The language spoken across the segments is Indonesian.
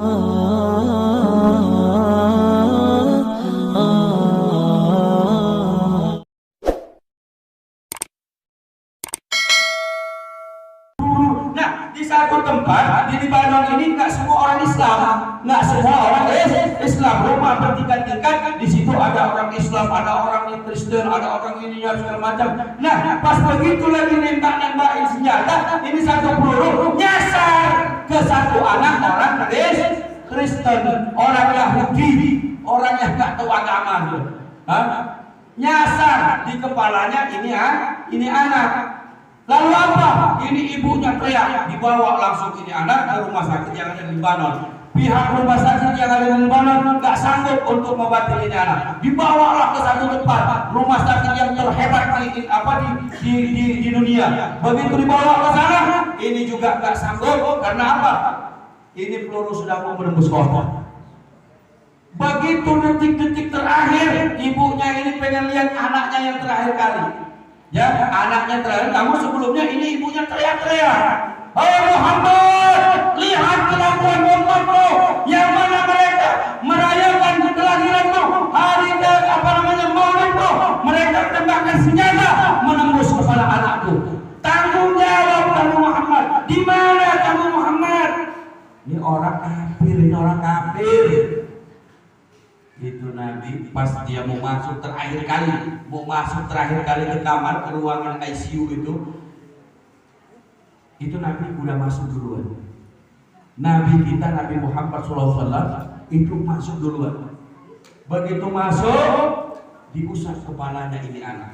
Di satu tempat di Libanon ini nggak semua orang Islam, nggak semua orang Islam. Rumah bertingkat-tingkat, di situ ada orang Islam, ada orang yang Kristen, ada orang ini segala macam. Nah, pas begitu lagi nembak-nembakin senjata, ini satu peluru nyasar ke satu anak orang Kristen, orang Yahudi, orang yang nggak tahu agama tuh. Nyasar di kepalanya ini anak. Lalu apa? Ini ibunya teriak, dibawa langsung ini anak ke rumah sakit yang ada di Libanon. Pihak rumah sakit yang ada di Libanon nggak sanggup untuk mengobati ini anak. Dibawalah ke satu tempat rumah sakit yang terhebat di dunia. Begitu dibawa ke sana, ini juga nggak sanggup karena apa? Ini peluru sudah mau menembus kota. Begitu detik-detik terakhir, ibunya ini pengen lihat anaknya yang terakhir kali. Ya, anaknya terakhir, namun sebelumnya ini ibunya teriak-teriak. "Hai Muhammad, lihat kelakuan umatmu, yang mana mereka merayakan kelahiranmu, hari maulidmu, mereka tembakkan senjata menembus kepala anakku. Tanggung jawab kamu Muhammad, di mana kamu Muhammad?" Ini orang kafir. Itu Nabi pas dia mau masuk terakhir kali ke kamar, ke ruangan ICU itu Nabi udah masuk duluan. Nabi kita, Nabi Muhammad SAW itu masuk duluan. Begitu masuk, diusap kepalanya ini anak.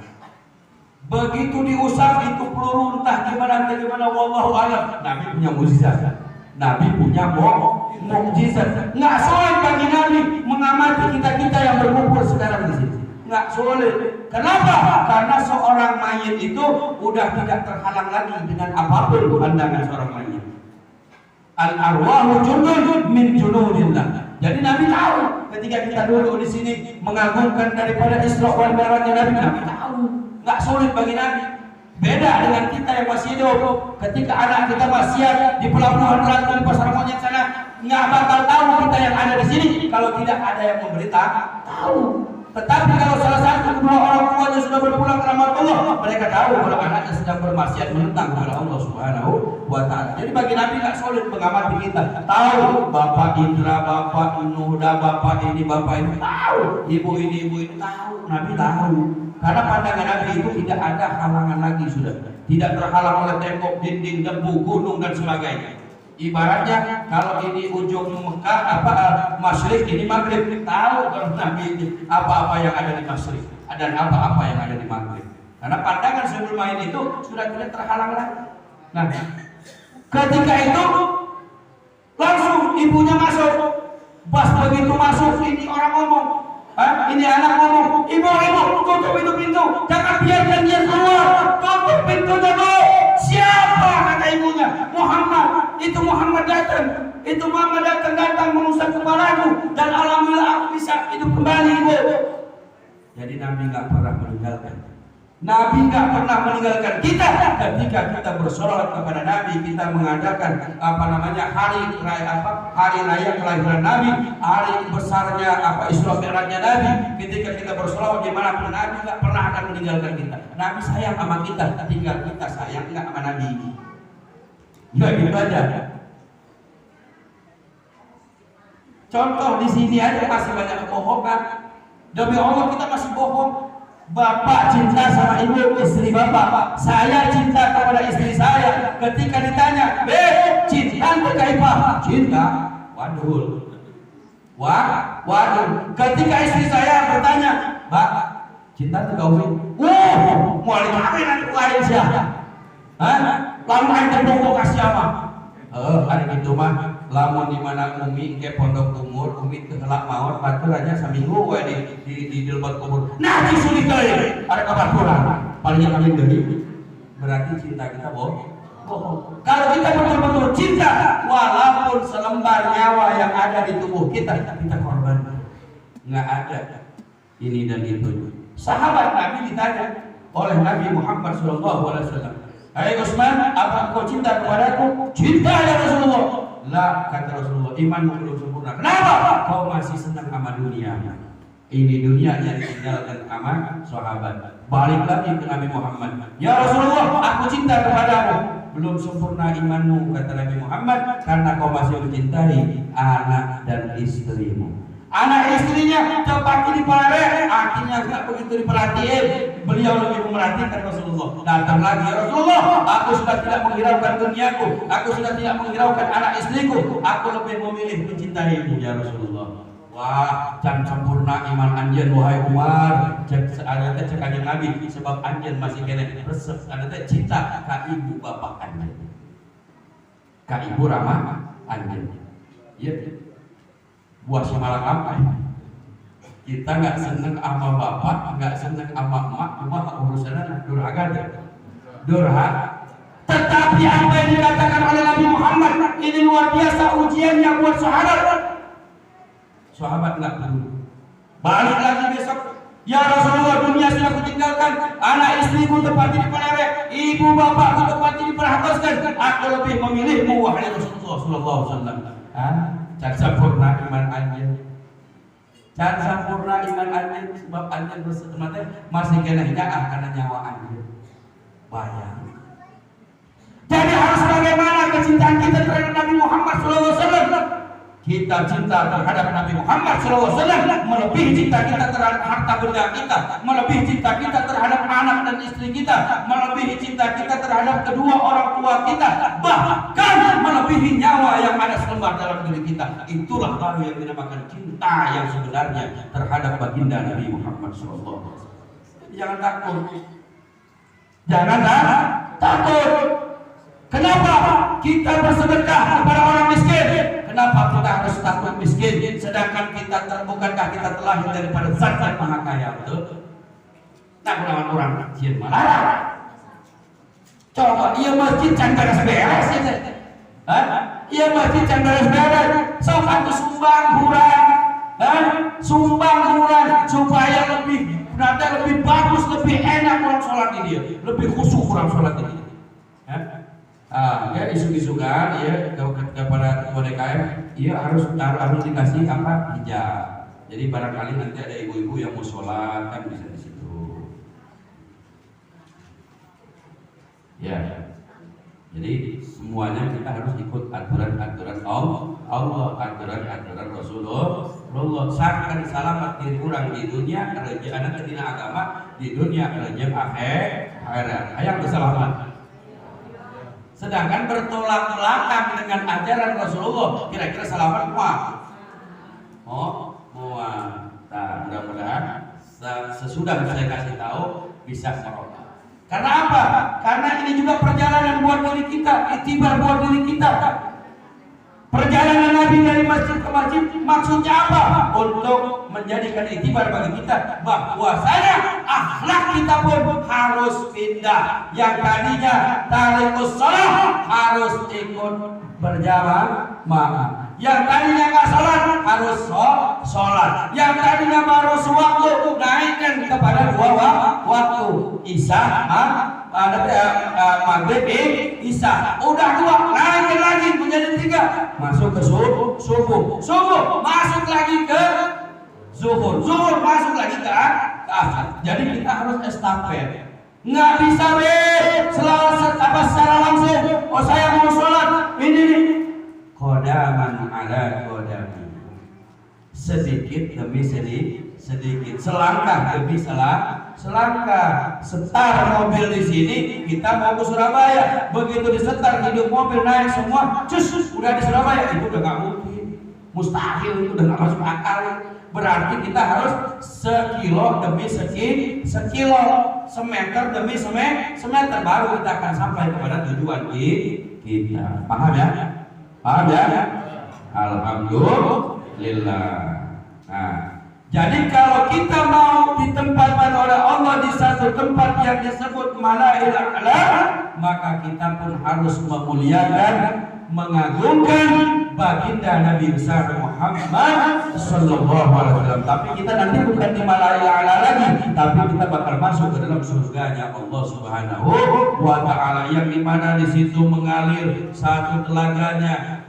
Begitu diusap, itu peluru entah gimana wallahu a'lam. Nabi punya mukjizat. Nabi punya mukjizat. Nggak sulit bagi Nabi mengamati kita yang berkumpul sekarang di sini. Nggak sulit. Kenapa? Karena seorang mayit itu udah tidak terhalang lagi dengan apapun pandangan seorang mayit. Al-arwahu jundun min junudillah. Jadi Nabi tahu ketika kita duduk di sini mengagungkan daripada Isra wal Mi'rajnya Nabi tahu. Nggak sulit bagi Nabi. Beda dengan kita yang masih hidup. Ketika anak kita masih di pelabuhan Ratu di pasar monyet sana, nggak bakal tahu kita yang ada di sini kalau tidak ada yang memberitahu. Tetapi kalau salah satu kedua orang tuanya sudah berpulang ke rahmat Allah, mereka tahu kalau anaknya sedang bermaksiat menentang kepada Allah Subhanahu wa Ta'ala. Jadi bagi Nabi nggak sulit mengamati kita. Tahu Bapak Indra, Bapak Nuda, Bapak ini, tahu. Ibu ini tahu. Nabi tahu. Karena pandangan Nabi itu tidak ada halangan lagi sudah. Tidak terhalang oleh tembok, dinding, debu, gunung dan sebagainya. Ibaratnya kalau ini ujung Mekah masyrik, ini maghrib. Tahu kalau Nabi ini apa-apa yang ada di masyrik dan apa-apa yang ada di maghrib. Karena pandangan sebelum main itu sudah tidak terhalang lagi. Nah, ketika itu langsung ibunya masuk. Pas begitu masuk, ini orang ngomong. Ini anak ngomong, ibu, tutup itu pintu, jangan biarkan dia keluar, tutup pintunya bu. Siapa? Kata ibunya, Muhammad. Itu Muhammad datang mengusap kepalaku, dan alhamdulillah aku bisa hidup kembali ibu. Jadi Nabi nggak pernah meninggalkan. Nabi nggak pernah meninggalkan kita. Ketika kita bersolat kepada Nabi, kita mengadakan hari raya kelahiran Nabi, hari besarnya Isra Mi'rajnya Nabi. Ketika kita bersolat dimanapun, Nabi nggak pernah akan meninggalkan kita. Nabi sayang sama kita, tinggal kita sayang nggak sama Nabi ini. Nggak gitu aja. Contoh di sini aja masih banyak kebohongan. Demi Allah kita masih bohong. Bapak cinta sama ibu istri bapak, saya cinta kepada istri saya. Ketika ditanya, cinta ke kaifah? Cinta, waduh. Ketika istri saya bertanya, Mbak, cinta ke kau? Mau dikawin nanti lain siapa? Lalu ente provokasi apa? Hari itu mah lamun di mana Umi ke pondok umur, Umi tegelak maut, baturannya saminggu di dilebot kubur. Nah, disulit euy. Ada kabar kurang. Palingnya kami deui. Berarti cinta kita bohong. Kalau kita betul-betul cinta, walaupun selembar nyawa yang ada di tubuh kita korbankan. Nggak ada ini dan itu. Sahabat Nabi ditanya oleh Nabi Muhammad SAW, "Hai Utsman, apa engkau cinta kepadaku?" "Cinta ya Rasulullah." La, kata Rasulullah, imanmu belum sempurna. Kenapa? Kau masih senang sama dunia. Ini dunia yang ditinggalkan sama sahabat. Balik lagi ke Nabi Muhammad. Ya Rasulullah, aku cinta kepadamu. Belum sempurna imanmu, kata Nabi Muhammad, karena kau masih mencintai anak dan istrimu. Anak istrinya tepat dipelare, akhirnya nggak begitu diperhatiin. Beliau lebih memerhatikan Rasulullah. Datang lagi, ya Rasulullah, aku sudah tidak menghiraukan duniaku, aku sudah tidak menghiraukan anak istriku, aku lebih memilih mencintaimu, ya Rasulullah. Wah, can sempurna iman anjeun wahai Umar. Cek ada teh cek kanjeng Nabi, sebab anjeun masih kene resep ada teh cinta ka ibu bapak anjeun. Ka ibu ramah anjeun. Ieu buah semalang apa ya? Kita nggak seneng sama bapak, nggak seneng sama emak, cuma urusannya durhaka deh. Durhaka. Tetapi apa yang dikatakan oleh Nabi Muhammad ini luar biasa ujiannya buat sahabat. Sahabat nggak perlu. Balik lagi besok. Ya Rasulullah, dunia sudah kutinggalkan, anak istriku tempati di pelere, ibu bapakku tempati diperhakoskan. Aku lebih memilihmu wahai Rasulullah Sallallahu Alaihi Wasallam. Can sempurna iman anjeun. Can sempurna iman anjeun sebab anjeun bersetemate masih kena hijaah karena nyawa anjeun. Bayang. Jadi harus bagaimana kecintaan kita terhadap Nabi Muhammad SAW. Kita cinta terhadap Nabi Muhammad SAW melebihi cinta kita terhadap harta benda kita, melebihi cinta kita terhadap anak dan istri kita, melebihi cinta kita terhadap kedua orang tua kita, bahkan melebihi nyawa yang ada selembar dalam diri kita. Itulah baru yang dinamakan cinta yang sebenarnya terhadap baginda Nabi Muhammad SAW. Jangan takut, jangan takut. Kenapa kita bersedekah kepada orang miskin? Kenapa kita harus takut miskin? Sedangkan kita bukankah kita terlahir daripada Zat yang Maha Kaya, betul? Nah, melawan orang sieun malah. Coba ieu masjid can beres-beres itu. Hah? Ieu masjid can beres-beres. Sok atuh sumbang kurang. Hah? Sumbang kurang supaya lebih bagus, lebih enak orang sholat di dia, lebih khusyuk orang sholat di dia. Hah? Ya isu-isukan ya kepada ketua DKM, ya harus dikasih apa hijab. Jadi barangkali nanti ada ibu-ibu yang mau sholat kan bisa di situ. Ya, jadi semuanya kita harus ikut aturan-aturan Allah, aturan-aturan Rasulullah. Sakan selamat diri orang di dunia, kerja anak dina agama di dunia, kerja akhirat. Hayang selamat. Sedangkan bertolak belakang dengan ajaran Rasulullah, kira-kira selamat muat. Muat. Nah, mudah-mudahan sesudah saya kasih tahu bisa merubah. Karena apa? Karena ini juga perjalanan buat diri kita, itibar buat diri kita. Perjalanan Nabi dari masjid ke masjid maksudnya apa? Untuk menjadikan itibar bagi kita bahwasanya akhlak kita pun harus pindah. Yang tadinya tarikus shalah harus ikut berjamaah. Yang tadinya nggak sholat harus sholat. Yang tadinya baru sewaktu naikkan kepada dua waktu, Isya, maghrib, Isya. Udah dua, naikkan lagi menjadi 3. Masuk ke subuh, masuk lagi ke zuhur, masuk lagi ke asar. Jadi kita harus estafet. Nggak bisa secara langsung. Oh saya mau sholat ini nih. Qodaman ala qodami, sedikit demi sedikit, selangkah demi selangkah. Setar mobil di sini, kita mau ke Surabaya. Begitu disetar hidup mobil naik semua, udah di Surabaya. Itu udah nggak mungkin, mustahil, itu udah nggak masuk akal. Berarti kita harus sekilo demi sekilo, semeter demi semeter, baru kita akan sampai kepada tujuan kita. Paham ya? Paham ya? Alhamdulillah. Nah, jadi kalau kita mau ditempatkan oleh Allah di satu tempat yang disebut Mala'il A'la, maka kita pun harus memuliakan, mengagungkan baginda Nabi besar Muhammad sallallahu alaihi wasallam. Tapi kita nanti bukan di malaikat a'la lagi, tapi kita bakal masuk ke dalam surganya Allah Subhanahu wa taala, yang dimana di situ mengalir satu telaganya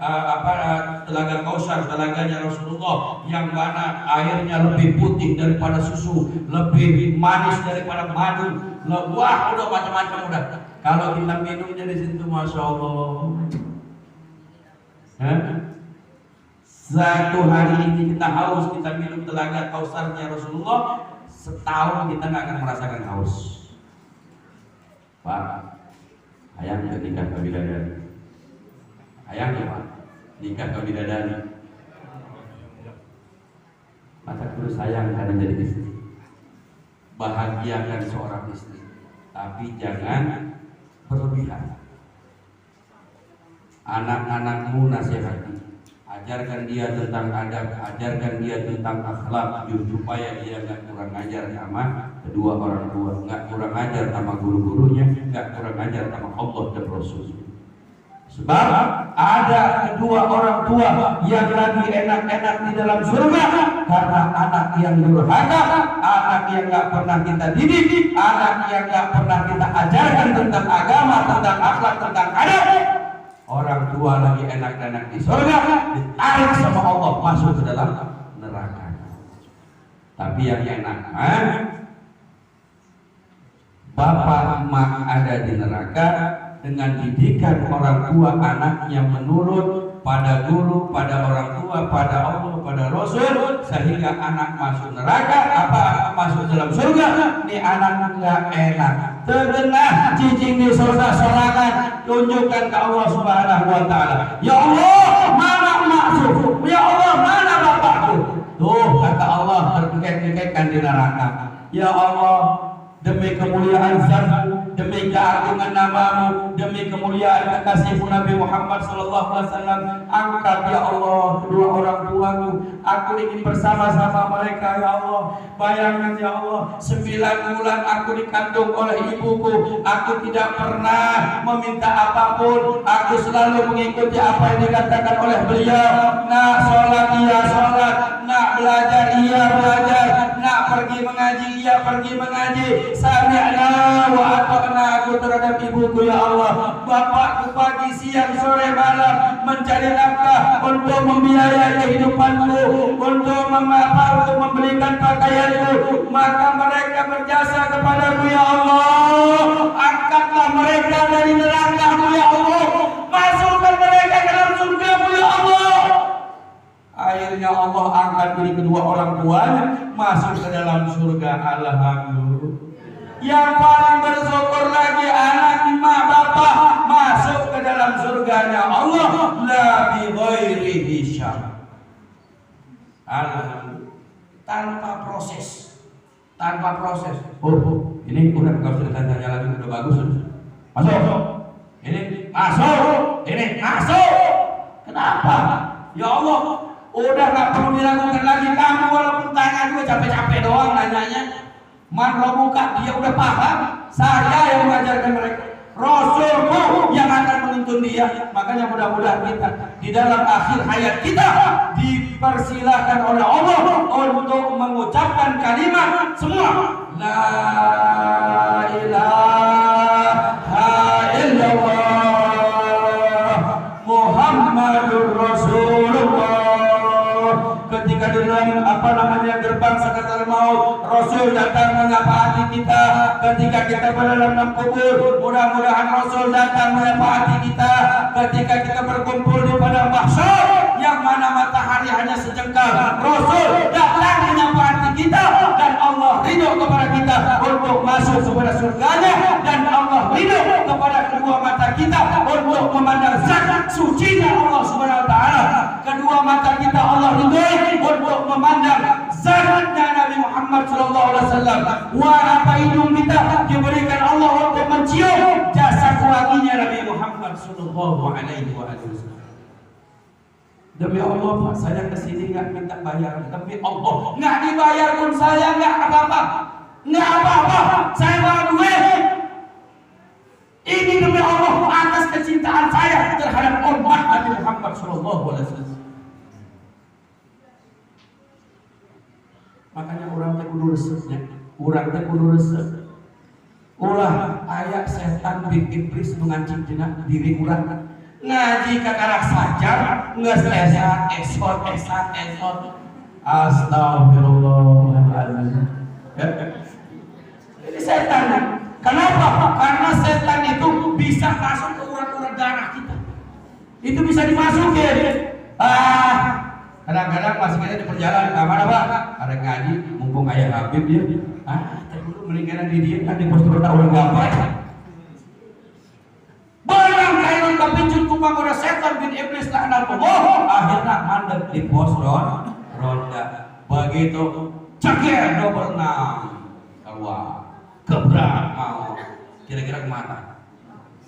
telaga Kausar, telaganya Rasulullah, yang mana airnya lebih putih daripada susu, lebih manis daripada madu. Wah, udah macam-macam udah. Kalau kita minumnya di situ, masya Allah. Satu hari ini kita haus, kita minum telaga Kausarnya Rasulullah, setahun kita nggak akan merasakan haus. Pak, ayam ketika ke bidadari, ayam ya Pak, nikah ke bidadari, masa terus sayang karena jadi istri. Bahagiakan seorang istri, tapi jangan berlebihan. Anak-anakmu nasihati, ajarkan dia tentang adab, ajarkan dia tentang akhlak, supaya dia nggak kurang ajar sama kedua orang tua, nggak kurang ajar sama guru-gurunya, nggak kurang ajar sama Allah dan Rasul. Sebab ada kedua orang tua yang lagi enak-enak di dalam surga, karena anak yang durhaka, anak yang nggak pernah kita didik, anak yang nggak pernah kita ajarkan tentang agama, tentang akhlak, tentang adab. Orang tua lagi enak-enak di surga, ditarik sama Allah masuk ke dalam neraka. Tapi yang enak, bapak emak ada di neraka dengan didikan orang tua anaknya menurut pada guru, pada orang tua, pada Allah, pada Rasul, sehingga anak masuk neraka, masuk dalam surga. Ini anak nggak enak, tergenah cicing di surga sorangan, tunjukkan ke Allah Subhanahu wa taala. Ya Allah, mana maksud? Ya Allah, mana bapakku? Tuh kata Allah terkekek-kekekkan di neraka. Ya Allah, demi kemuliaan zat-Mu, demi keagungan nama-Mu, demi kemuliaan kekasih-Mu Nabi Muhammad sallallahu alaihi wasallam, angkat ya Allah kedua orang tuaku. Aku ingin bersama-sama mereka ya Allah. Bayangkan ya Allah, 9 bulan aku dikandung oleh ibuku. Aku tidak pernah meminta apapun. Aku selalu mengikuti apa yang dikatakan oleh beliau. Nak sholat iya sholat, nak belajar iya belajar, nak pergi mengaji iya pergi mengaji. Sami'na wa ata'na, aku terhadap ibuku ya Allah. Bapakku pagi siang sore malam mencari nafkah untuk membiayai kehidupanku, untuk membelikan pakaianku, maka mereka berjasa kepadaku ya Allah. Angkatlah mereka dari neraka-Mu ya Allah, masukkan mereka ke dalam surga-Mu ya Allah. Akhirnya Allah angkat diri kedua orang tuanya masuk ke dalam surga. Alhamdulillah. Yang paling bersyukur lagi anak emak bapak masuk ke dalam surganya Allah, la bi ghairi hisab. Alhamdulillah. Tanpa proses. Oh, ini udah nggak usah ditanya lagi, udah bagus. Masuk. Ini masuk. Kenapa? Ya Allah, udah nggak perlu diragukan lagi. Kamu walaupun tanya juga capek-capek doang nanyanya. Man robuka, dia udah paham. Saya yang mengajarkan mereka, Rasulku yang akan menuntun dia. Makanya mudah-mudahan kita di dalam akhir hayat kita dipersilahkan oleh Allah untuk mengucapkan kalimat semua la ilaha illallah Muhammadur Rasulullah. Ketika di dalam gerbang sakaratul maut, Rasul datang menyapa kita. Ketika kita berada dalam kubur, mudah-mudahan Rasul datang menyapa kita. Ketika kita berkumpul di padang mahsyar yang mana matahari hanya sejengkal, Rasul datang menyapa kita, dan Allah ridho kepada kita untuk masuk kepada surganya, dan Allah ridho kepada kedua mata kita untuk memandang zat suci Allah Subhanahu wa taala. Kedua mata kita Allah ridhoi untuk memandang zatnya Nabi Muhammad sallallahu alaihi wasallam. Apa hidung kita diberikan Allah untuk mencium jasad wanginya Nabi Muhammad sallallahu alaihi wasallam. Demi Allah Pak, saya kesini nggak minta bayar. Demi Allah, nggak dibayar pun saya nggak apa-apa. Nggak apa-apa, saya bawa duit. Ini demi Allah atas kecintaan saya terhadap umat Nabi Muhammad SAW. Makanya orang teh kudu resepnya, orang teh kudu resep. Ulah aya setan bin iblis mengancing dina diri urang. Ngaji kakarah sajar, geus esot. Astagfirullahaladzim. Ini setan. Kenapa? Karena setan itu bisa masuk ke urat-urat darah kita. Itu bisa dimasukin. Kadang-kadang masih kita di perjalanan ke mana Pak? Ada ngaji, mumpung ayah Habib dia. Dulu melingkaran di dia kan di postur tak orang gapai. Barang kailan kapincut kupang ora setan bin iblis laknatullah. Akhirnya mandek di pos ronda. Begitu ceker double 6 keluar. Gebrak mau. Kira-kira kemana?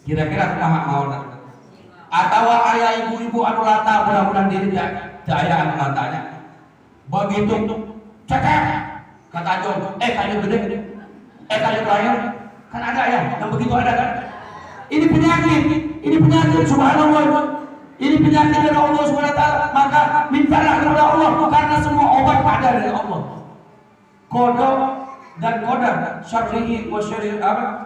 Kira-kira kemana mau? Atau ayah ibu-ibu anu lata mudah-mudahan diri daya anu latanya. Begitu ceker kata Jom, kayu gede, kayu layar, kan ada ya, yang begitu ada kan? Ini penyakit subhanallah. Ini penyakit dari Allah subhanahu wa ta'ala. Maka mintalah kepada Allah, karena semua obat ada dari Allah. Kodok dan kodar, syarrihi wa syarrihi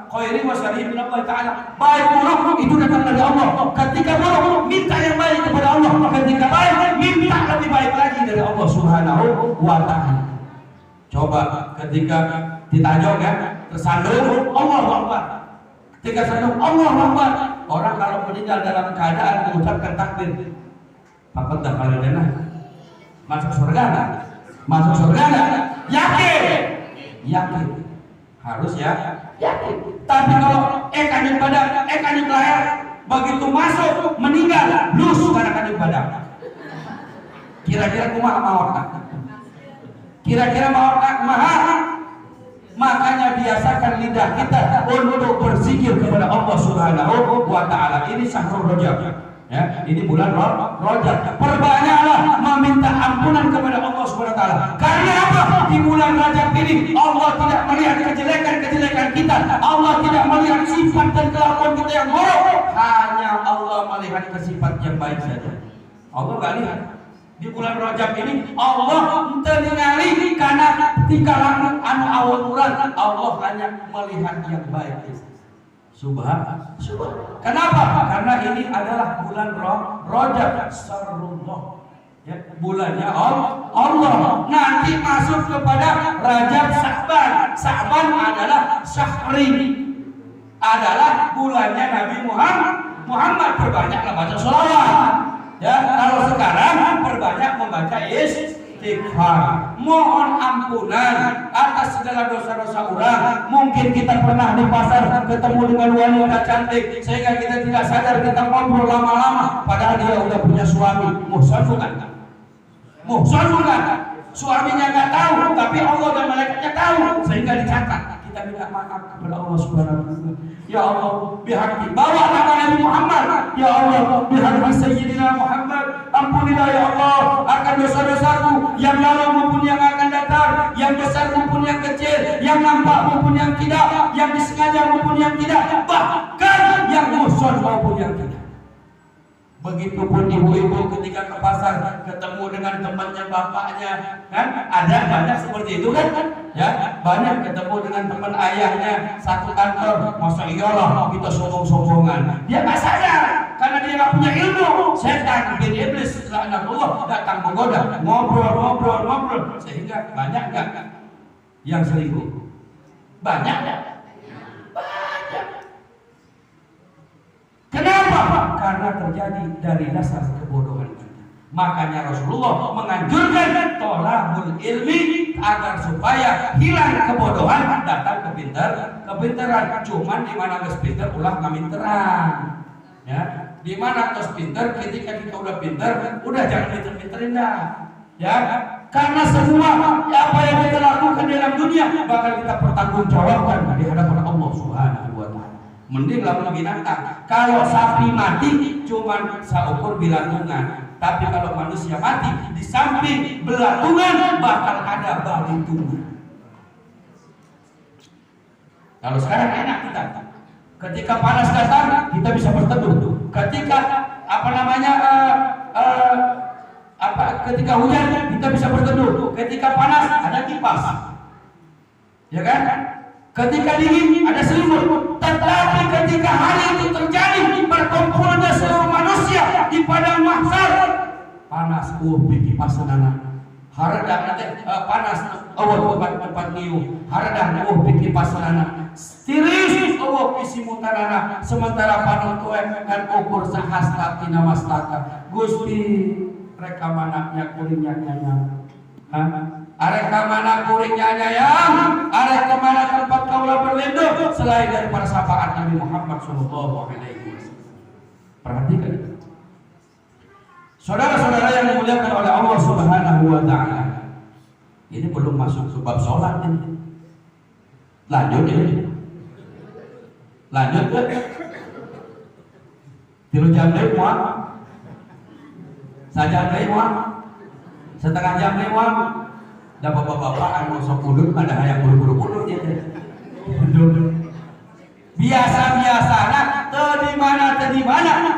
khairi wa syarrihi min Allah ta'ala. Baik buruk itu datang dari Allah. Ketika buruk, minta yang baik kepada Allah. Ketika baik, minta lebih baik lagi dari Allah subhanahu wa ta'ala. Coba ketika ditajok ya, tersandung Allahu Akbar. Ketika sandung Allahu Akbar, orang kalau meninggal dalam keadaan mengucapkan takbir, papat dakal jannah, masuk surga enggak? Masuk surga enggak? Yakin. Harus ya, yakin. Tapi kalau kanyut badan, kanyut leher, begitu masuk meninggal, lus karena kanyut badan. Kira-kira kumaha maotna? Kira-kira mau kumaha? Makanya biasakan lidah kita untuk berzikir kepada Allah Subhanahu wa ta'ala. Ini syahrul Rajab. Ya, ini bulan Rajab. Perbanyaklah meminta ampunan kepada Allah Subhanahu wa ta'ala. Karena apa? Di bulan Rajab ini Allah tidak melihat kejelekan kita. Allah tidak melihat sifat dan kelakuan kita yang buruk. Hanya Allah melihat sifat yang baik saja. Allah enggak lihat. Di bulan Rajab ini Allah ningali karena tingkalan anu awal bulan Allah hanya melihat yang baik. Subhan. Kenapa? Karena ini adalah bulan Rajab Sarullah. Ya, bulannya Allah. Nanti masuk kepada Rajab Sya'ban. Sya'ban adalah syahri. Adalah bulannya Nabi Muhammad. Perbanyaklah baca sholawat. Ya, kalau sekarang perbanyak membaca istighfar, mohon ampunan atas segala dosa-dosa orang. Mungkin kita pernah di pasar ketemu dengan wanita cantik sehingga kita tidak sadar kita ngobrol lama-lama, padahal dia udah punya suami. Muhsan bukan? Suaminya nggak tahu, tapi Allah dan malaikatnya tahu sehingga dicatat. Kita minta maaf kepada Allah Subhanahu wa ta'ala. Ya Allah, bihaqi bawa nama Nabi Muhammad. Ya Allah, bihaqi Sayyidina Muhammad, ampunilah ya Allah akan dosa-dosaku yang lalu maupun yang akan datang, yang besar maupun yang kecil, yang nampak maupun yang tidak, yang disengaja maupun yang tidak, bahkan yang muhson maupun yang tidak. Begitupun ibu-ibu ketika ke pasar ketemu dengan temannya bapaknya, kan ada banyak seperti itu kan? Ya, banyak ketemu dengan teman ayahnya satu kantor, masa iyalah kita sombong-sombongan. Dia nggak sadar karena dia nggak punya ilmu. Setan bin iblis laknatullah datang menggoda, ngobrol sehingga banyak nggak yang selingkuh? Banyak nggak? Banyak. Kenapa? Karena terjadi dari dasar kebodohan kita. Makanya Rasulullah menganjurkan tolabul ilmi agar supaya hilang kebodohan, datang kepintaran. Cuman di mana geus pinter ulah ngaminteran. Ya, di mana geus pinter ketika kita udah pinter, udah jangan pinter-pinterin dah. Ya, karena semua apa yang kita lakukan dalam dunia bakal kita pertanggungjawabkan di hadapan Allah Subhanahu wa ta'ala. Mending lamun binatang. Kalau sapi mati cuman saukur bilantungan, tapi kalau manusia mati di samping belatungan bakal ada balitungan. Kalau sekarang enak kita Ketika panas datang, kita bisa berteduh. Ketika ketika hujan kita bisa berteduh. Ketika panas ada kipas, ya kan? Ketika dingin ada selimut. Tetapi ketika hari itu terjadi berkumpulnya seluruh manusia di padang mahsyar, panas bikin pasanana. Haredah nanti panas tempat ngiu. Haredah bikin pasanana. Tiris bisi mutanana. Sementara panutue kan ukur sahasta tina mastaka. Gusti reka manaknya kuringnya nyanyam. Arek kamana kuringnya nyayang, arek kemana tempat kaulah berlindung selain daripada syafaat Nabi Muhammad sallallahu alaihi wasallam. Perhatikan, saudara-saudara yang dimuliakan oleh Allah Subhanahu wa taala. Ini belum masuk ke bab salat ini. Lanjut ya. Lanjut ke 3 jam deui moal. Sajam deui moal. Setengah jam deui moal. Da bapak-bapak anu sok udut ada hayang buru-buru ya. Biasa-biasana teu di mana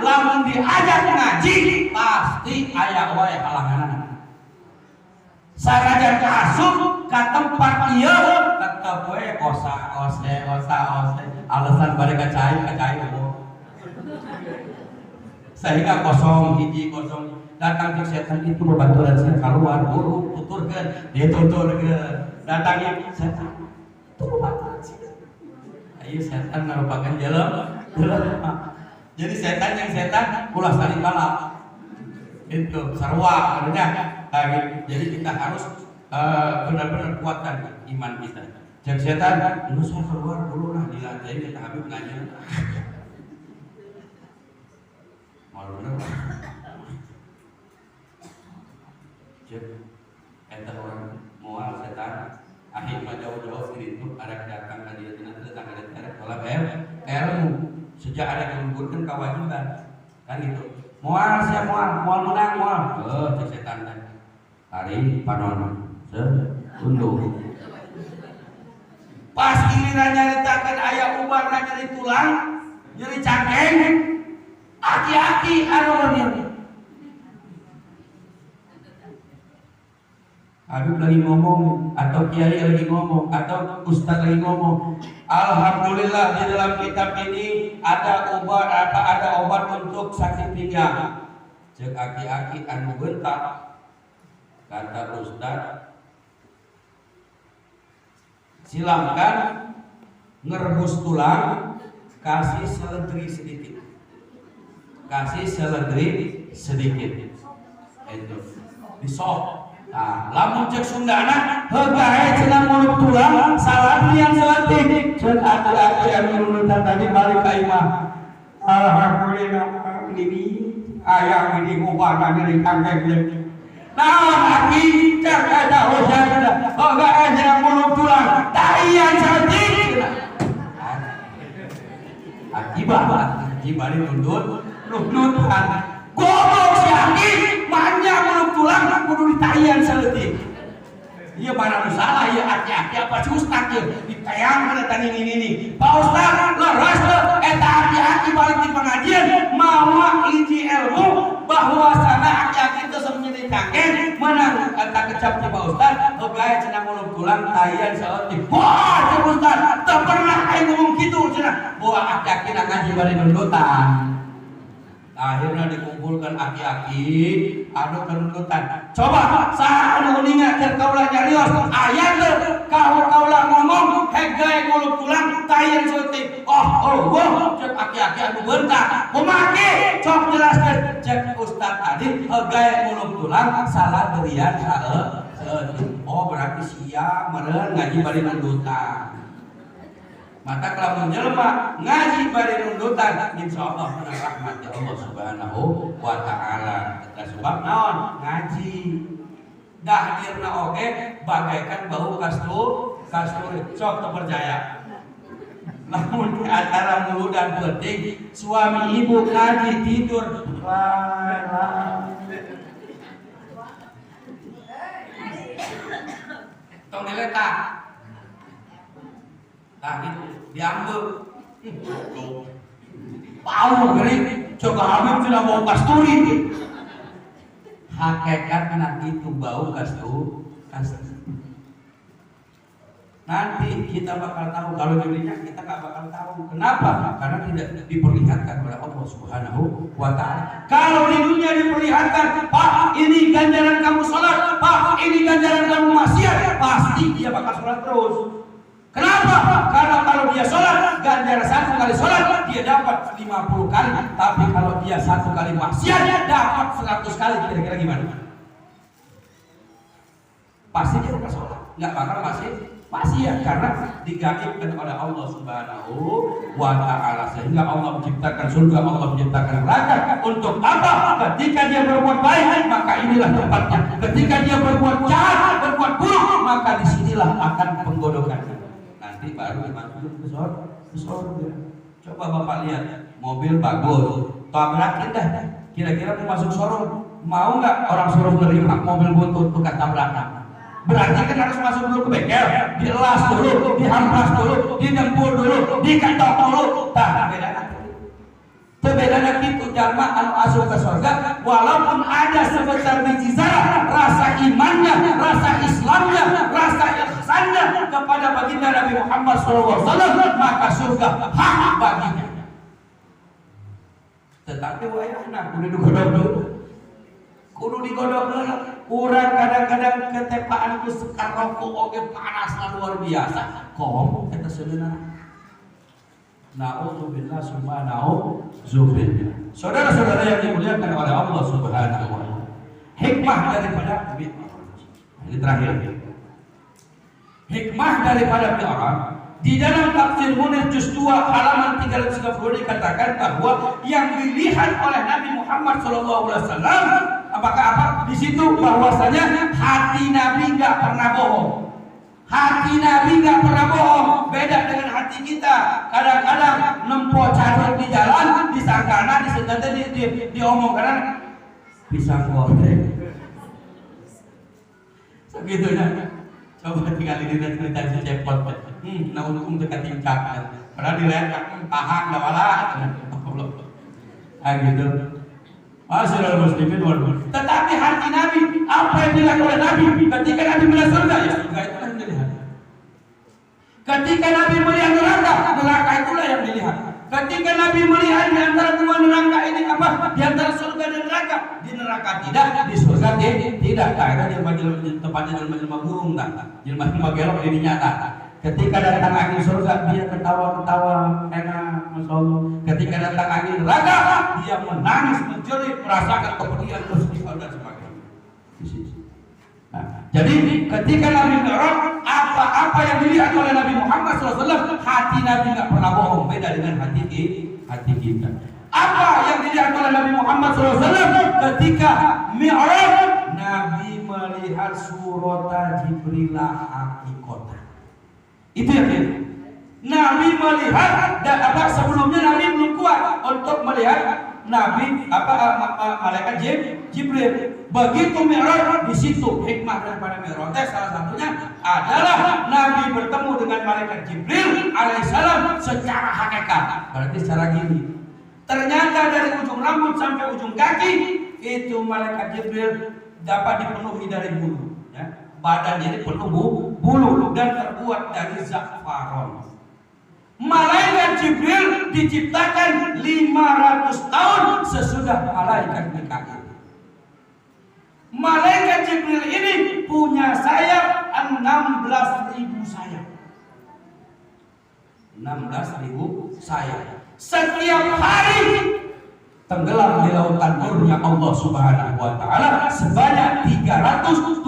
lamun diajak ngaji pasti aya wae halanganna. Sarajan asup ka tempat ieu tetep we osa-ose alasan bade kacai sehingga kosong datang ke setan itu bebaturan saya keluar buru tuturkan dia tuturkan datangnya setan itu bebaturan sih ayo setan merupakan jalan jadi setan ulah saling balap itu sarwa benernya jadi kita harus benar-benar kuatkan iman kita. Cek setan lu saya keluar dulu lah di lantai kita habis nanya malu bener cek eta orang moal setan akhirnya jauh-jauh sini itu ada datang ke dia datang ke dia kalau ilmu sejak ada menggugurkan kewajiban kan itu moal menang cek setan hari panon unduh pas giliran nyaritakan ayah ubar nyari tulang nyari cangkeng aki-aki anu Habib lagi ngomong atau kiai lagi ngomong atau ustaz lagi ngomong. Alhamdulillah di dalam kitab ini ada obat untuk sakit pinggang. Cek aki-aki anu bentak kata ustaz silakan ngerebus tulang kasih seledri sedikit itu disok. Nah, lamun cek Sundana heugae cenah muluk tulang salah yang seletik cek aki-aki anu nunutan tadi balik ka imah. Alhamdulillah ini aya ini ubana dari kangkeng. Naon aki cek ada hujan heugae cenah muluk tulang taian seletik. Aki bari nuntut goblok si aki manja muluk tulang kudu ditayang seletik. Iya mana nu salah ya aki-aki apa si ustaz ya ditayang kana tani ini. Pak Ustaz leres teh eta aki-aki balik di pengajian mawa hiji ilmu bahwasana aki-aki teh semenjadi cangkeng menang eta kecap ti Pak Ustaz heugae cenah muluk tulang tayang seletik. Wah cek Ustaz teu pernah aing ngomong kitu cenah. Boa aki-aki ngaji bari nundutan. Akhirnya dikumpulkan aki-aki anu kenuntutan. Coba saha anu uninga keur kaula nyarios aya teu kaula ngomong hege nguluk tulang tayang seutik. Cek aki-aki anu bentak. Kumaki cok jelaskeun cek ustaz tadi hege nguluk tulang salah derian seutik. Berarti sia meureun ngaji bari nundutan. Mata kalau menjelma ngaji bari nundutan insyaallah menang rahmat ya Allah Subhanahu wa taala. Eta sebab naon ngaji dahdirna oge bagaikan bau kasturi sok teu percaya. Namun di acara mulu dan penting suami ibu ngaji tidur tong diletak. Nah gitu, diambil Bau gering, coba Habib sudah bau kasturi. Hakikatnya itu bau kasturi. Nanti kita bakal tahu, kalau dirinya kita nggak bakal tahu. Kenapa? Karena tidak diperlihatkan oleh Allah Subhanahu wa Ta'ala. Kalau di dunia diperlihatkan, Pak, ini ganjaran kamu sholat, Pak, ini ganjaran kamu maksiat, pasti dia bakal sholat terus. Kenapa? Karena kalau dia sholat, ganjaran satu kali sholat dia dapat 50 kali, tapi kalau dia satu kali maksiat dapat 100 kali. Kira-kira gimana? Pasti dia bakal sholat, nggak bakal maksiat karena digaibkan oleh Allah Subhanahu wa Ta'ala, sehingga Allah menciptakan surga, Allah menciptakan neraka untuk apa? Ketika dia berbuat baik, maka inilah tempatnya. Ketika dia berbuat jahat, berbuat buruk, maka disinilah akan penggodokannya. Nanti baru dimasukin ke surga. Coba Bapak lihat, mobil bagus, tabrakin dah. Kira-kira mau masuk surga, mau nggak orang suruh nerima mobil buntut bekas tabrakan? Berarti kan harus masuk dulu ke bengkel, dielas dulu, dihampas dulu, didempul dulu, diketok dulu. Tah, bedanya gitu jamaah anu asup ke surga, walaupun ada sebesar biji zarah rasa imannya, rasa Islamnya, rasa ihsannya kepada baginda Nabi Muhammad SAW, maka surga hak baginya. Tetapi wayahna kudu digodok dulu. Kudu digodok dulu. Urang kadang-kadang ketepaan ku sekar rokok oge panasna luar biasa. Kom eta sebenarnya. Na'udzubillah summa na'udzubillah. Saudara-saudara yang dimuliakan oleh Allah Subhanahu wa Ta'ala. Hikmah daripada ini terakhir. Hikmah daripada Mi'raj di dalam tafsir Munir juz 2 halaman 330 dikatakan bahwa yang dilihat oleh Nabi Muhammad SAW apakah apa? Di situ bahwasanya hati Nabi nggak pernah bohong. Hati Nabi nggak pernah bohong. Beda dengan hati kita. Kadang-kadang nempo caduk di jalan, disangkana, diomongkan pisang goreng. Segitunya. Coba tinggal ini cerita si cepot. Nah untung dekat tingkat. Padahal diletak tahan dawala. Ah gitu. Masyaallah muslimin wal muslimin. Tetapi hati Nabi, apa yang dilihat oleh Nabi ketika Nabi melihat surga, ya surga itu yang dilihat. Ketika Nabi melihat neraka, neraka itulah yang dilihat. Ketika Nabi melihat di antara dua neraka ini apa? Di antara surga dan neraka. Di neraka tidak, di surga tidak. Karena tempatnya jelma-jelma burung tak. Jelma-jelma gelok ini nyata. Ketika datang angin surga, dia ketawa-ketawa enak, masya Allah. Ketika datang angin neraka, dia menangis, menjerit, merasakan kepedihan, kesedihan dan sebagainya. Nah, jadi ketika Nabi Mi'raj, apa yang dilihat oleh Nabi Muhammad SAW, hati Nabi nggak pernah bohong, beda dengan hati kita. Apa yang dilihat oleh Nabi Muhammad SAW ketika Mi'raj? Nabi melihat surata Jibrilah hakikatan. Itu yang dia. Nabi melihat dan sebelumnya Nabi belum kuat untuk melihat Nabi malaikat Jibril. Begitu Mi'raj, di situ hikmah daripada Mi'raj salah satunya adalah Nabi bertemu dengan malaikat Jibril alaihissalam secara hakikat. Berarti secara gini. Ternyata dari ujung rambut sampai ujung kaki itu malaikat Jibril dapat dipenuhi dari bulu. Ya. Badannya ini penuh bulu dan terbuat dari za'faron. Malaikat Jibril diciptakan 500 tahun sesudah malaikat Mikail. Malaikat Jibril ini punya sayap 16.000 sayap. 16.000 sayap. Setiap hari tenggelam di lautan nurnya Allah Subhanahu wa Ta'ala sebanyak 370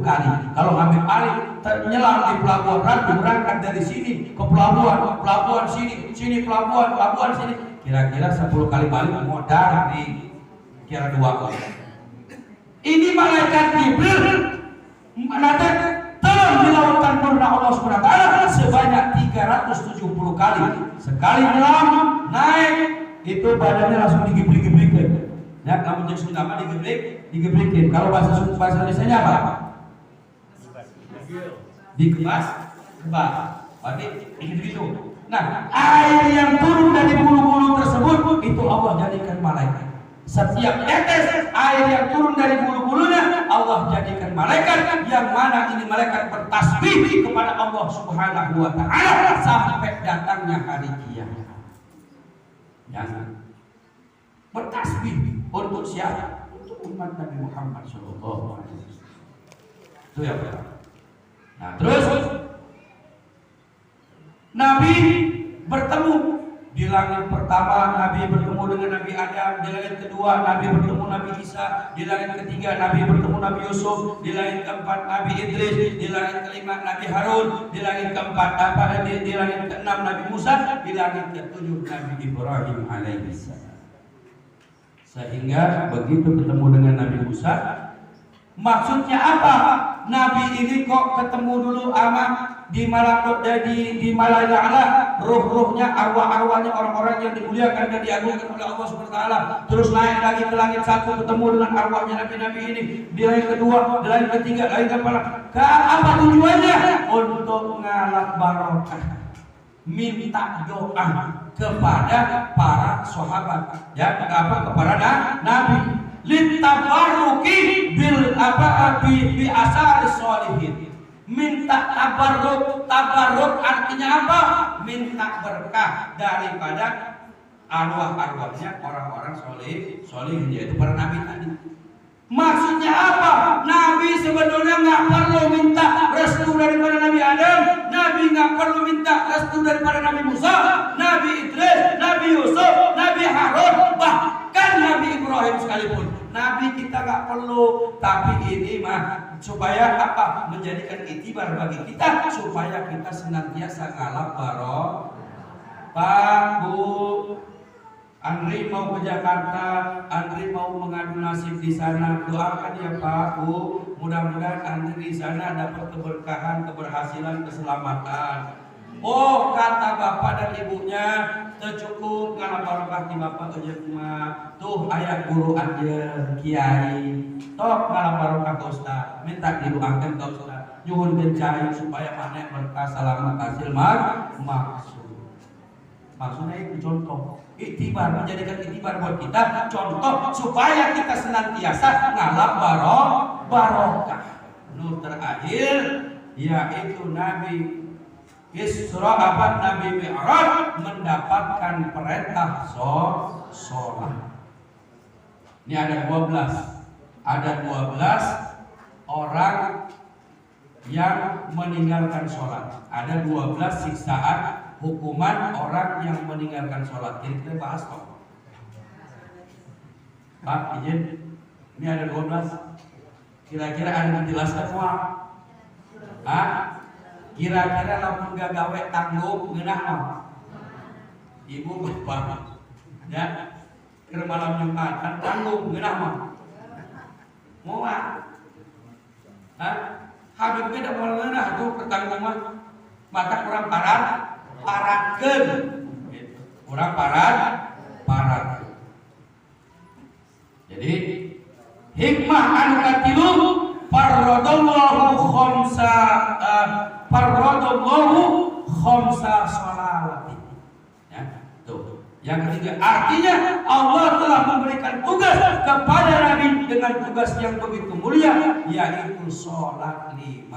kali. Kalau Habib Ali menyelam di pelabuhan Ratu, berangkat dari sini ke pelabuhan sini, pelabuhan sini, kira-kira 10 kali balik modal di kira 2 kali. Ini malaikat Jibril menatap terus di lautan nurnya Allah Subhanahu wa Ta'ala sebanyak 370 kali. Sekali menyelam naik itu badannya langsung digebrik-gebrikin. Ya, kamu jadi Sunda mah digebrikin. Kalau bahasa Indonesia-nya apa? Dikebas. Berarti gitu. Nah, air yang turun dari bulu-bulu tersebut itu Allah jadikan malaikat. Setiap tetes air yang turun dari bulu-bulunya Allah jadikan malaikat, yang mana ini malaikat bertasbih kepada Allah Subhanahu wa taala sampai datangnya hari kiamat. Jangan bertasbih untuk siapa? Untuk umat Nabi Muhammad sallallahu alaihi wasallam. Itu ya, Pak. Nah, terus Nabi bertemu di langit pertama, Nabi bertemu dengan Nabi Adam. Di langit kedua, Nabi bertemu Nabi Isa. Di langit ketiga, Nabi bertemu Nabi Yusuf. Di langit keempat, Nabi Idris. Di langit kelima, Nabi Harun. Di langit keempat, di langit keenam, Nabi Musa. Di langit ketujuh, Nabi Ibrahim alaihissalam. Sehingga begitu ketemu dengan Nabi Musa, maksudnya apa? Nabi ini kok ketemu dulu sama di malakut di Malayala, ruh-ruhnya, arwah-arwahnya orang-orang yang dimuliakan dan diagungkan oleh Allah Subhanahu wa taala. Terus naik lagi ke langit satu, ketemu dengan arwahnya nabi-nabi ini. Di langit kedua, di langit ketiga, langit keempat. Apa tujuannya? Untuk ngalap barokah, minta doa kepada para sahabat, ya, kepada nabi. Litabaruki bil bi asar sholihin. Minta tabarruk artinya apa? Minta berkah daripada arwah-arwahnya orang-orang soleh, yaitu para nabi tadi. Maksudnya apa? Nabi sebenarnya nggak perlu minta restu daripada Nabi Adam, Nabi nggak perlu minta restu daripada Nabi Musa, Nabi Idris, Nabi Yusuf, Nabi Harun, bahkan Nabi Ibrahim sekalipun. Nabi kita nggak perlu, tapi ini mah supaya apa? Menjadikan itibar bagi kita, supaya kita senantiasa ngalap barokah. Pak, Bu, Andri mau ke Jakarta, Andri mau mengadu nasib di sana. Doakan ya Pak, Bu, mudah-mudahan Andri di sana dapat keberkahan, keberhasilan, keselamatan. Oh, kata bapak dan ibunya, tercukup ngalap barokah di bapak aja cuma. Tuh ayah guru aja, kiai. Tok ngalap barokah ke Ustaz. Minta didoakan ke Ustaz. Nyuhun kencai supaya mana berkah, selamat, hasil maksud. Maksudnya itu contoh. Iktibar, menjadikan iktibar buat kita contoh supaya kita senantiasa ngalap barokah. Terakhir yaitu Nabi Isra Nabi Mi'raj mendapatkan perintah sholat. Ini ada 12 orang yang meninggalkan sholat. Ada 12 siksaan hukuman orang yang meninggalkan sholat. Jadi kita bahas kok. Pak, izin. Ini ada 12. Kira-kira ada yang dijelaskan semua? Kira-kira lamun gak gawe tanggung ngeunah mah. Ibu bapak, ya, keur malam Jumatan tanggung ngeunah mah. Moal. Habib ge da moal ngeunah tuh ketanggung mah. Maka kurang parakeun. Gitu. Kurang parakeun. Jadi hikmah anu katilu farradallahu khamsa sholawati. Ya, tuh. Yang ketiga, artinya Allah telah memberikan tugas kepada Nabi dengan tugas yang begitu mulia, yaitu sholat 5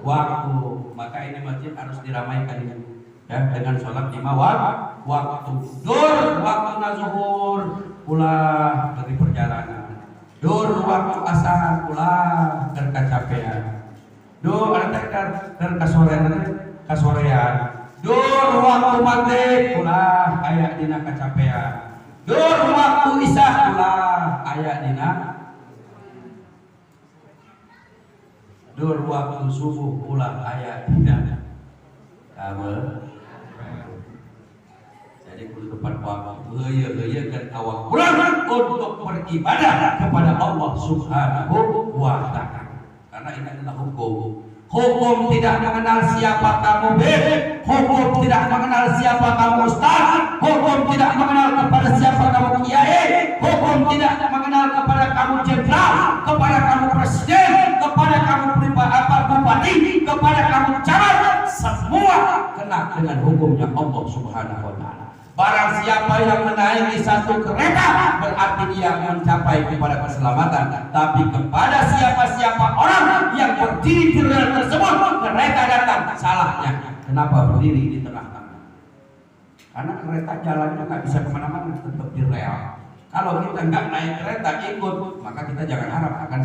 waktu. Maka ini masjid harus diramaikan ya, dengan sholat 5 waktu. Dur waktu zuhur, ulah dari perjalanan. Dur waktu asar, ulah dari kecapean. Dur ada kasorean. Dur waktu maghrib ulah aya dina kacapean. Dur waktu isya ulah aya dina. Dur waktu subuh ulah aya dina. Jadi kudu tepat waktu heuyeun awak urang untuk beribadah kepada Allah Subhanahu wa taala. Karena ini adalah hukum. Hukum tidak mengenal siapa kamu B, hukum tidak mengenal siapa kamu Ustaz, hukum tidak mengenal kepada siapa kamu kiai, hukum tidak mengenal kepada kamu jenderal, kepada kamu presiden, kepada kamu bupati, kepada kamu camat. semua kena dengan hukumnya Allah Subhanahu wa taala. Barang siapa yang menaiki satu kereta berarti dia mencapai kepada keselamatan. Tapi kepada siapa-siapa orang yang berdiri di rel tersebut, kereta datang, salahnya. Kenapa berdiri di tengah-tengah? Karena kereta jalannya nggak bisa kemana-mana, tetap di rel. Kalau kita nggak naik kereta ikut, maka kita jangan harap akan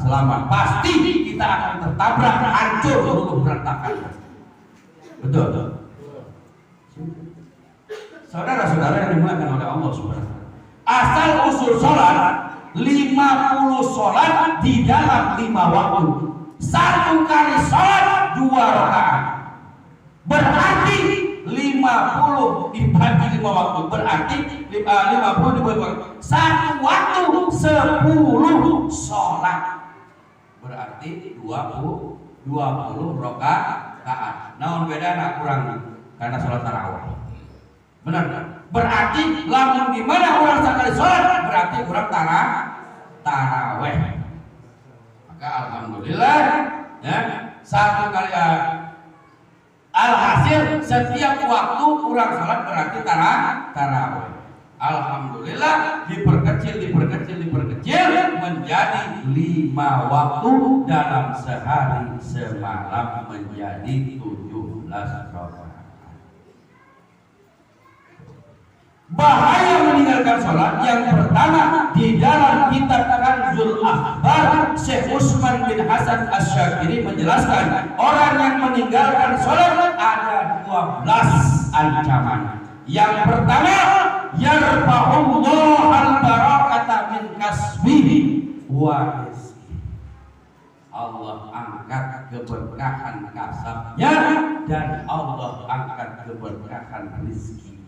selamat. Pasti kita akan tertabrak, hancur, luluh berantakan. Betul. Saudara-saudara yang dimuliakan oleh Allah Subhanahu. Asal usul sholat 50 sholat di dalam 5 waktu. 1 kali sholat 2 rakaat. Berarti 50 dibagi 5 waktu. Berarti 50 dibagi waktu. 1 waktu 10 sholat. Berarti 20 rakaat. Namun beda nak kurang karena sholat tarawih. Benar kan? Berarti lamun di mana orang sekali sholat berarti kurang tarawih. Maka alhamdulillah ya, 1 kali alhasil setiap waktu kurang sholat berarti tarawih. Alhamdulillah diperkecil menjadi 5 waktu dalam sehari semalam menjadi 17 rakaat. Bahaya meninggalkan sholat yang pertama di dalam kitab Kanzul Akhbar, Syekh Utsman bin Hasan Asy-Syakiri menjelaskan orang yang meninggalkan sholat ada 12 ancaman. Yang pertama, yarfa'ullahu al-barakata min kasbihi wa rizqihi. Allah angkat keberkahan kasabnya dan Allah angkat keberkahan rezeki.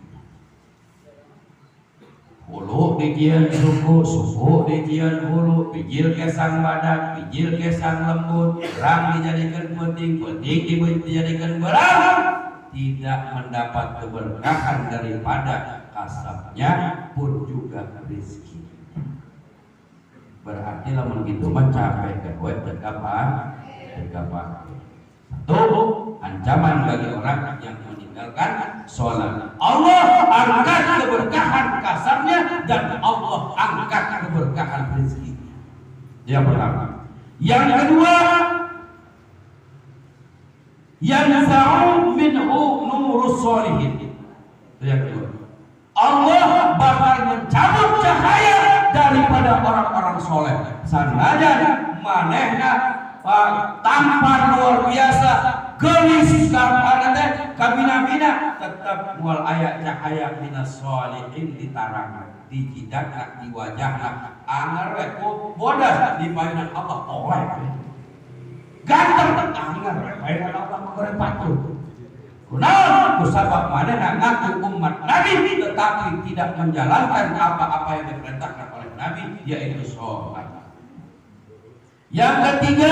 Hulu dijian suku dijian hulu, pijil kesang badak, pijil kesang lembut, berang dijadikan penting dijadikan berang, tidak mendapat keberkahan daripada kasabnya pun juga rezeki. Berarti lamun gitu mah capek kedua tergapan. Satu, ancaman bagi orang yang meninggalkan sholat. Allah angkat keberkahan kasarnya dan Allah angkat keberkahan rezeki. Yang pertama. Yang kedua, yanza'u minhu nurus sholihin. Itu yang kedua. Allah bakal mencabut cahaya daripada orang-orang soleh. Sanajan manehna tampan luar biasa, gelis kabina-bina, tetap mual aya cahaya minas sholihin ditarang di jidakna di wajahna anger we bodas di payunan Allah oleh ganteng anger we payunan Allah mengorek patuh. Kunaon kusabab manehna ngaku umat Nabi tetapi tidak menjalankan apa-apa yang diperintahkan oleh Nabi, yaitu sholat. Yang ketiga,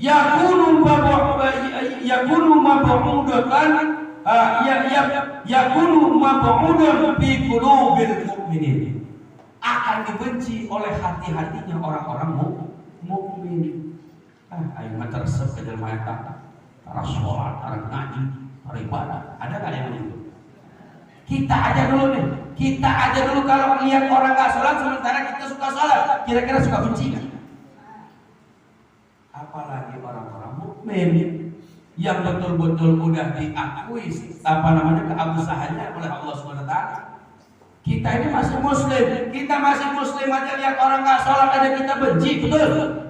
yakunu mab'udan fi qulubil mu'minin, akan dibenci oleh hati-hatinya orang-orang mukmin. Ayo mah tersep ke dalam ayat para sholat, para ngaji, para ibadah. Ada nggak yang begitu? Kita aja dulu kalau melihat orang nggak sholat sementara kita suka sholat, kira-kira suka benci nggak? Apalagi orang-orang mukmin yang betul-betul udah diakui keabsahannya oleh Allah SWT. Kita ini masih muslim aja lihat orang nggak sholat aja kita benci, betul?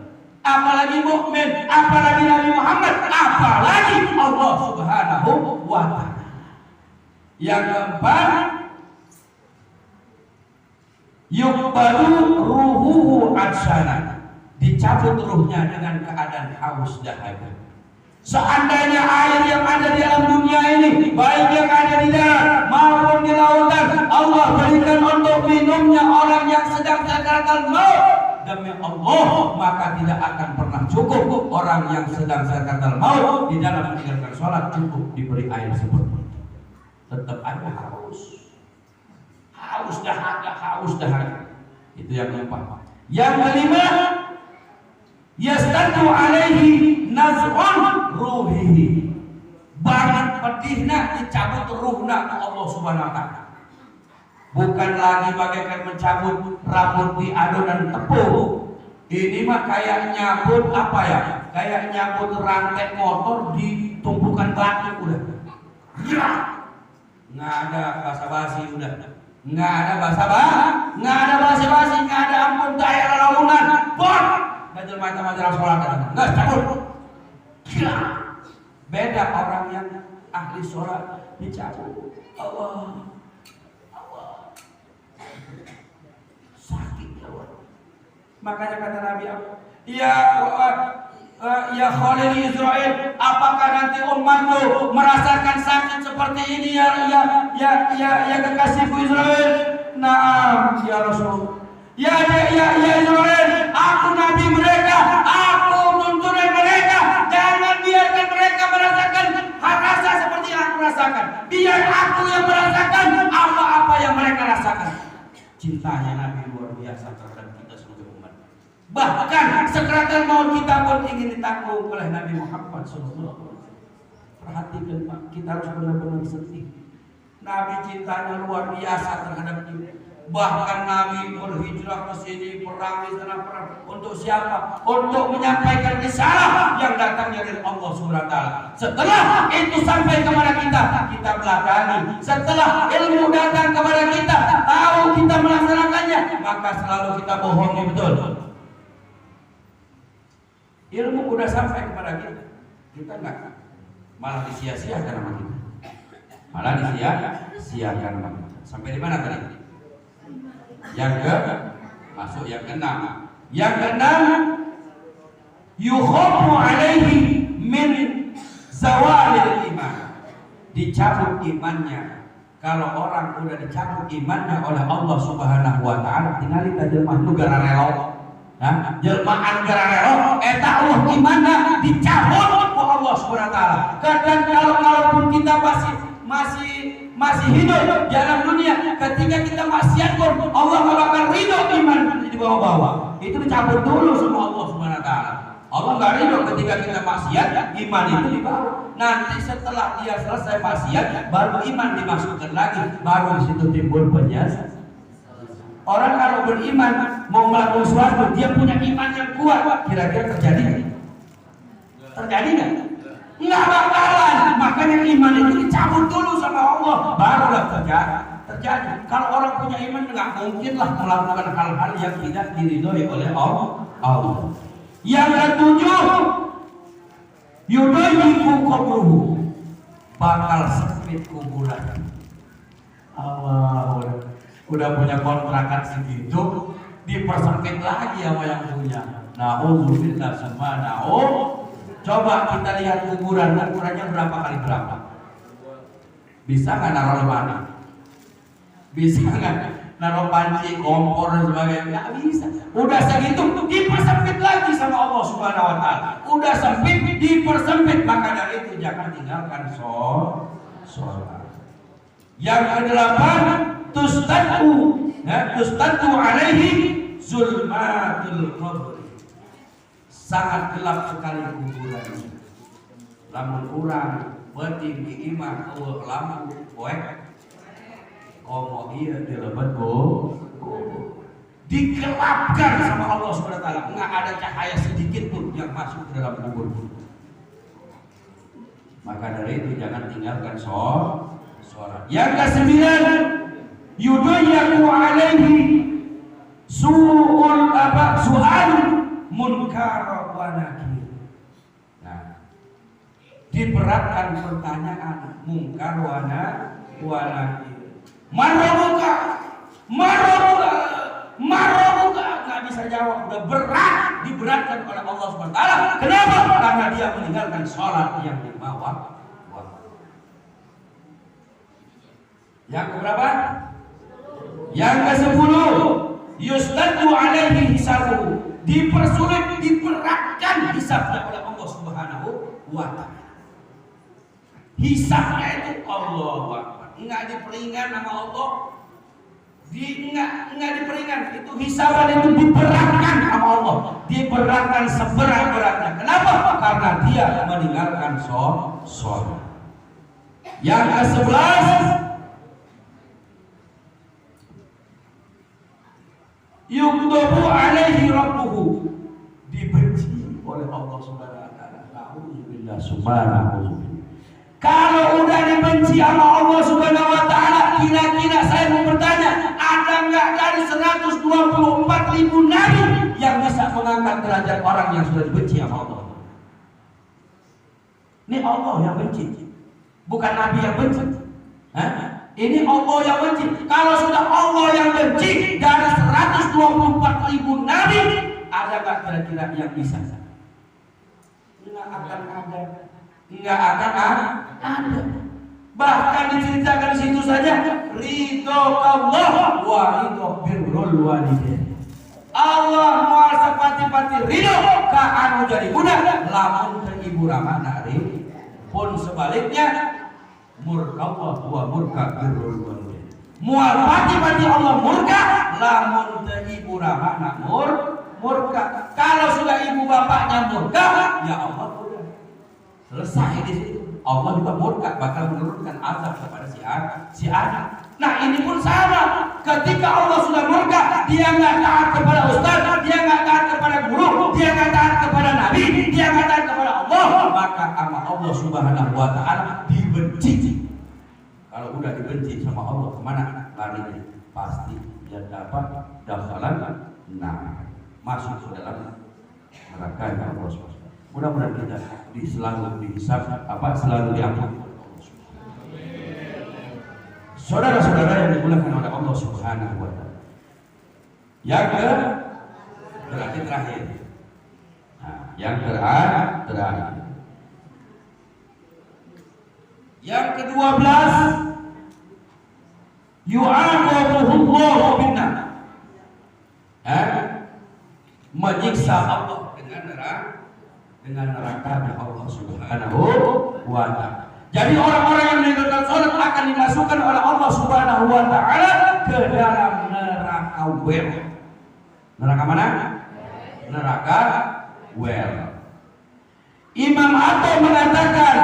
Apalagi mukmin, apalagi Nabi Muhammad, apalagi Allah Subhanahu wa ta'ala. Yang keempat, yuqbalu ruhuhu atsana, dicabut ruhnya dengan keadaan haus dahaga. Seandainya air yang ada di alam dunia ini, baik yang ada di darat maupun di lautan, Allah berikan untuk minumnya orang yang sedang sakaratul maut, demi Allah maka tidak akan pernah cukup orang yang sedang sakaratul maut di dalam meninggalkan sholat cukup diberi air seperti itu. Tetap aja haus dahaga. Itu yang keempat. Yang kelima, yastadu alaihi naz'un ruhihi. Banget pedihna dicabut ruhna ku Allah Subhanahu wa taala. Bukan lagi bagaikan mencabut rambut di adonan tepung. Ini mah kayak nyabut apa ya? Kayak nyabut rantai motor di tumpukan batu udah. Ya. Nggak ada basa-basi udah. Nggak ada basa-basi, nggak ada ampun daya launan. Bon. Bajul macam-macam sholat nggak cabut. Ya. Beda orang yang ahli sholat dicabut. Allah. Sakit ya Allah. Makanya kata Nabi apa? Ya Khalil Israel, apakah nanti umatmu merasakan sakit seperti ini ya kekasihku Israel? Naam ya Rasul. Ya Israel, aku nabi mereka, aku tuntunan mereka. Jangan biarkan mereka merasakan rasa seperti yang aku rasakan. Biar aku yang merasakan apa-apa yang mereka rasakan. Cintanya Nabi luar biasa terhadap kita sebagai umat. Bahkan sekaratul maut kita pun ingin ditanggung oleh Nabi Muhammad SAW. Perhatikan Pak, kita harus benar-benar sedih. Nabi cintanya luar biasa terhadap kita. Bahkan Nabi berhijrah ke sini, perang di sana, perang untuk siapa? Untuk menyampaikan risalah yang datang dari Allah Subhanahu wa taala. Setelah itu sampai kepada kita belakangi. Setelah ilmu datang kepada kita, tahu kita melaksanakannya, maka selalu kita bohongi betul. Ilmu udah sampai kepada kita enggak, malah disia-siakan sama kita. Malah disia-siakan sama kita. Sampai di mana tadi? Yang masuk yang keenam. Yang keenam, yukhafu alaihi min zawalil iman. Dicabut imannya. Kalau orang udah dicabut imannya oleh Allah Subhanahu wa taala, tinggal kita jelema negara relo. Nah, jelmaan negara relo eta Allah imannya dicabut oleh Allah Subhanahu wa taala. Kadang kalaupun kita masih hidup dalam dunia, ketika kita maksiat pun Allah nggak bakal ridho iman di bawah-bawah. Itu dicabut dulu sama Allah Subhanahu wa taala. Allah nggak ridho ketika kita maksiat, iman itu dibawa. Nanti setelah dia selesai maksiat, baru iman dimasukkan lagi, baru di situ timbul penjasa. Orang kalau beriman mau melakukan sesuatu, dia punya iman yang kuat, kira-kira terjadi nggak? Terjadi nggak? Nggak bakalan. Makanya iman itu dicabut dulu sama Allah, barulah terjadi. Kalau orang punya iman, nggak mungkinlah melakukan hal-hal yang tidak diridhoi oleh Allah. Yang ketujuh, yudayyiqu qabruhu, bakal sempit kuburan. Allah udah punya kontrakan segitu, dipersempit lagi sama yang punya. Na'udzubillah sama Coba kita lihat ukurannya berapa kali berapa? Bisa nggak naruh lemari? Bisa nggak naruh panci, kompor dan sebagainya? Nggak bisa. Udah segitu dipersempit lagi sama Allah Subhanahu wa taala. Udah sempit dipersempit, maka dari itu jangan tinggalkan sholat. Yang kedelapan, tustatu alaihi zulmatul qabr. Sangat gelap sekali kuburan ini. Lamun kurang penting di imah eueuh lampu poek komo ieu dilebet digelapkan sama Allah Subhanahu wa taala. Enggak ada cahaya sedikit pun yang masuk ke dalam kubur. Maka dari itu jangan tinggalkan sholat. Yang ke-9, yudayyaku alaihi su'al munkar wa nakir. Nah, diberatkan pertanyaan munkar wa nakir. Marabuka, nggak bisa jawab. Udah berat, diberatkan oleh Allah Subhanahu wa taala. Kenapa? Karena dia meninggalkan sholat yang lima waktu. Yang keberapa? Yang ke-10, yustaddu alaihi hisabuhu. Dipersulit, diberatkan hisabnya oleh Allah Subhanahu wa taala. Hisabnya itu Allahu Akbar. Enggak diperingan sama Allah. Enggak diperingan. Itu hisaban itu diberatkan sama Allah. Diberatkan seberat-beratnya. Kenapa? Karena dia dia meninggalkan sholat. Yang ke-11, yughdhabu alaihi rabbuhu, dibenci oleh Allah Subhanahu wa taala. Nauzubillah subhanahu. Kalau udah dibenci sama Allah Subhanahu wa taala, kira-kira saya mau bertanya, ada enggak dari 124.000 nabi yang bisa mengangkat derajat orang yang sudah dibenci sama Allah? Ini Allah yang benci, bukan nabi yang benci. Ini Allah yang benci. Kalau sudah Allah yang benci, dari 124.000 nabi, ada nggak kira-kira yang bisa? Nggak akan ada. Nggak akan ada. Bahkan diceritakan di situ saja, ridho Allah wa ridho birrul walidain. Allah mau sepati-pati ridho ka anu jadi budak, lamun teu ibu ramana ridho. Pun sebaliknya murka Allah wa murka birrul walidain. Moal pati-pati Allah murka, lamun teu ibu ramana murka. Kalau sudah ibu bapaknya murka, ya Allah udah selesai di situ. Allah juga murka, bakal menurunkan azab kepada si anak. Nah ini pun sama. Ketika Allah sudah murka, dia nggak taat kepada ustaz, dia nggak taat kepada guru, dia nggak taat kepada nabi, dia nggak taat kepada Allah, maka sama Allah Subhanahu wa taala dibenci. Kalau udah dibenci sama Allah, kemana larinya? Pasti dia dapat dakhalan masuk ke dalam neraka yang Allah SWT. Mudah-mudahan kita selalu dihisab, selalu diampuni. Saudara-saudara yang dimuliakan oleh Allah Subhanahu wa taala. Yang terakhir. Nah, yang terakhir. Yang ke-12, yu'aqabuhullahu binnar. Menyiksa Allah dengan neraka Allah Subhanahu wa taala. Jadi orang-orang yang meninggalkan sholat akan dimasukkan oleh Allah Subhanahu wa taala ke dalam neraka wel. Neraka mana? Neraka wel. Imam Atta mengatakan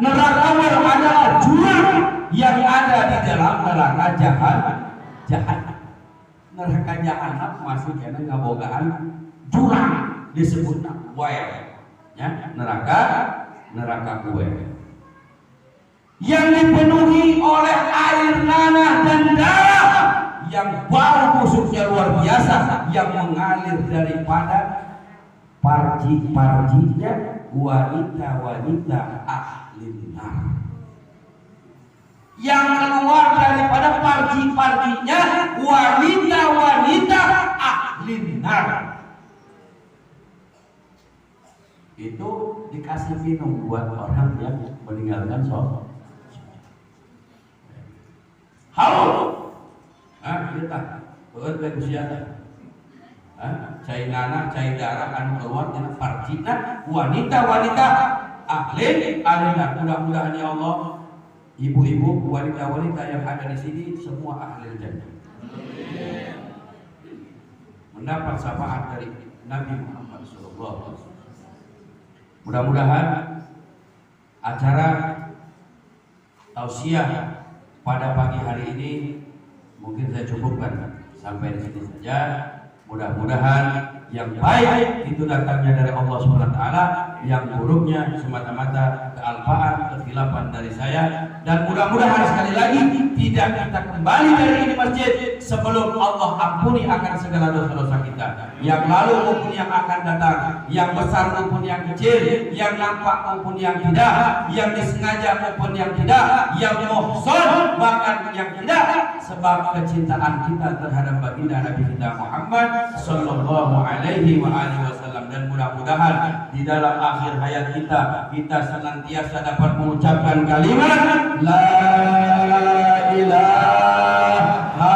neraka wel adalah jurang yang ada di dalam neraka jahanam. Neraka jahanam maksudnya ngabogaan jurang disebut wel. Ya, neraka wel yang dipenuhi oleh air nanah dan darah yang bau busuknya luar biasa, yang mengalir daripada parji-parjinya wanita-wanita ahli nar, yang keluar daripada parji-parjinya wanita-wanita ahli nar. Itu dikasih minum buat orang yang meninggalkan sholat. Haul, kita betul usia, cai nanah, cai darah anu keluar dengan parjina wanita-wanita ahli nar. Mudah-mudahan ya Allah, ibu-ibu, wanita-wanita yang ada di sini semua ahli jannah. Mendapat syafaat dari Nabi Muhammad SAW. Mudah-mudahan acara tausiah pada pagi hari ini mungkin saya cukupkan sampai di sini saja. Mudah-mudahan yang baik itu datangnya dari Allah SWT, yang buruknya semata-mata kealpaan, kekhilafan dari saya. Dan mudah-mudahan sekali lagi tidak kita kembali dari ini masjid sebelum Allah ampuni akan segala dosa-dosa kita, yang lalu maupun yang akan datang, yang besar maupun yang kecil, yang nampak maupun yang tidak, yang disengaja maupun yang tidak, yang muhsan bahkan yang tidak, sebab kecintaan kita terhadap baginda Nabi kita Muhammad sallallahu alaihi wasallam. Dan mudah-mudahan di dalam akhir hayat kita senantiasa dapat mengucapkan kalimat la ilaha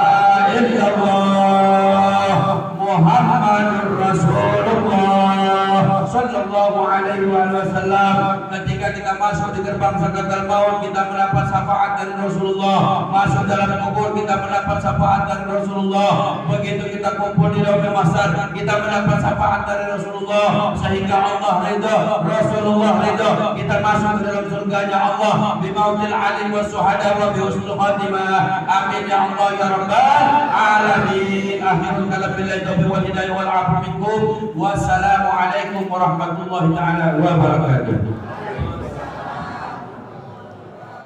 illallah Muhammadur Rasulullah sallallahu alaihi Alaihi Wasallam. Ketika kita masuk di gerbang sakaratul maut, kita mendapat syafaat dari Rasulullah. Masuk dalam kubur, kita mendapat syafaat dari Rasulullah. Begitu kita kumpul di dalam mahsyar, kita mendapat syafaat dari Rasulullah, sehingga Allah ridha, Rasulullah ridha. Kita masuk ke dalam surganya Allah bimautil alim was suhada wa bi husnul khatimah. Amin ya Allah ya rabbal alamin. Akhirul kalam billahi taufiq wal hidayah wal afu minkum. Wassalamu alaikum warahmatullahi taala wabarakatuh.